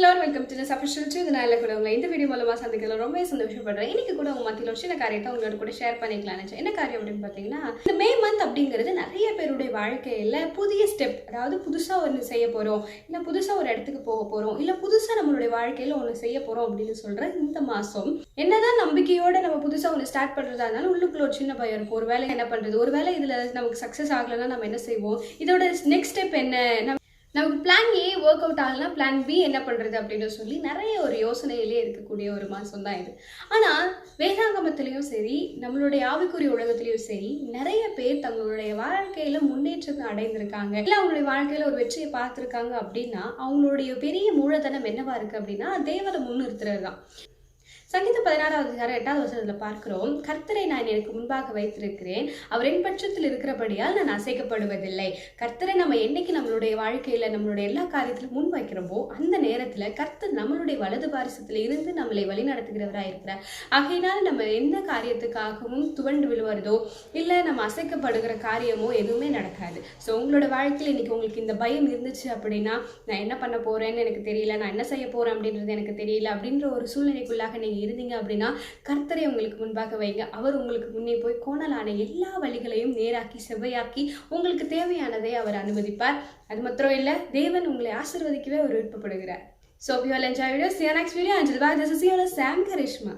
எல்லாரும் welcome to official to இதனால கூட உங்களை இந்த வீடியோ மூலமாக சந்திக்கலாம் ரொம்ப சந்தோஷப்படுறேன். இன்னைக்கு கூட உங்க மத்தியில் ஒரு சின்ன காரியத்தை உங்களோட கூட ஷேர் பண்ணிக்கலாம் நினைச்சேன். என்ன காரியம் அப்படின்னு பார்த்தீங்கன்னா, இந்த மே மந்த் அப்படிங்கிறது நிறைய பேருடைய வாழ்க்கையில் புதிய ஸ்டெப், அதாவது புதுசாக ஒன்று செய்ய போகிறோம், இல்லை புதுசாக ஒரு இடத்துக்கு போக போகிறோம், இல்லை புதுசாக நம்மளுடைய வாழ்க்கையில் ஒன்று செய்ய போகிறோம் அப்படின்னு சொல்கிற இந்த மாதம் என்னதான் நம்பிக்கையோடு நம்ம புதுசாக ஒன்று ஸ்டார்ட் பண்ணுறதா இருந்தாலும் உள்ளுக்குள்ள ஒரு சின்ன பயம் இருக்கும். ஒரு வேலை என்ன பண்ணுறது, ஒரு வேலை இதில் நமக்கு சக்ஸஸ் ஆகலைன்னா நம்ம என்ன செய்வோம், இதோட நெக்ஸ்ட் ஸ்டெப் என்ன, நமக்கு பிளான் ஏ ஒர்க் அவுட் ஆகலாம், பிளான் பி என்ன பண்ணுறது அப்படின்னு சொல்லி நிறைய ஒரு யோசனையிலே இருக்கக்கூடிய ஒரு மாதம் தான் இது. ஆனால் வேதாங்கமத்திலையும் சரி, நம்மளுடைய ஆவிக்குரிய உலகத்திலையும் சரி, நிறைய பேர் தங்களுடைய வாழ்க்கையில் முன்னேற்றத்தை அடைந்திருக்காங்க, இல்லை அவங்களுடைய வாழ்க்கையில் ஒரு வெற்றியை பார்த்துருக்காங்க. அப்படின்னா அவங்களுடைய பெரிய மூலதனம் என்னவா இருக்குது அப்படின்னா தேவனை முன்னிறுத்துறது தான். சங்கீதம் 16வது அதிகாரம் 8வது வசனத்தில் பார்க்கிறோம், கர்த்தரை நான் எனக்கு முன்பாக வைத்திருக்கிறேன், அவர் என் பட்சத்தில் இருக்கிறபடியால் நான் அசைக்கப்படுவதில்லை. கர்த்தரை நம்ம என்னைக்கு நம்மளுடைய வாழ்க்கையில் நம்மளுடைய எல்லா காரியத்திலும் முன் வைக்கிறோமோ அந்த நேரத்தில் கர்த்தர் நம்மளுடைய வலது பாரிசத்தில் இருந்து நம்மளை வழி நடத்துகிறவராக இருக்கிறார். ஆகையினால் நம்ம எந்த காரியத்துக்காகவும் துவண்டு விழுவதோ இல்லை நம்ம அசைக்கப்படுகிற காரியமோ எதுவுமே நடக்காது. ஸோ உங்களோட வாழ்க்கையில் இன்னைக்கு உங்களுக்கு இந்த பயம் இருந்துச்சு அப்படின்னா, நான் என்ன பண்ண போகிறேன்னு எனக்கு தெரியல, நான் என்ன செய்ய போகிறேன் அப்படின்றது எனக்கு தெரியல அப்படின்ற ஒரு சூழ்நிலைக்குள்ளாக நீங்கள் இருந்தீங்க அப்படின்னா கர்த்தரை உங்களுக்கு முன்பாக வைங்க. அவர் உங்களுக்கு முன்னே போய் கோணலான எல்லா வழிகளையும் நேராக்கி செவ்வையாக்கி உங்களுக்கு தேவையானதை அவர் அனுமதிப்பார். அது மாத்திரம் இல்லை, தேவன் உங்களை ஆசீர்வதிக்கவே அவர் விருப்பப்படுகிறார். So if you all enjoy video, see you next video. Until bye, this is your Sam Karishma.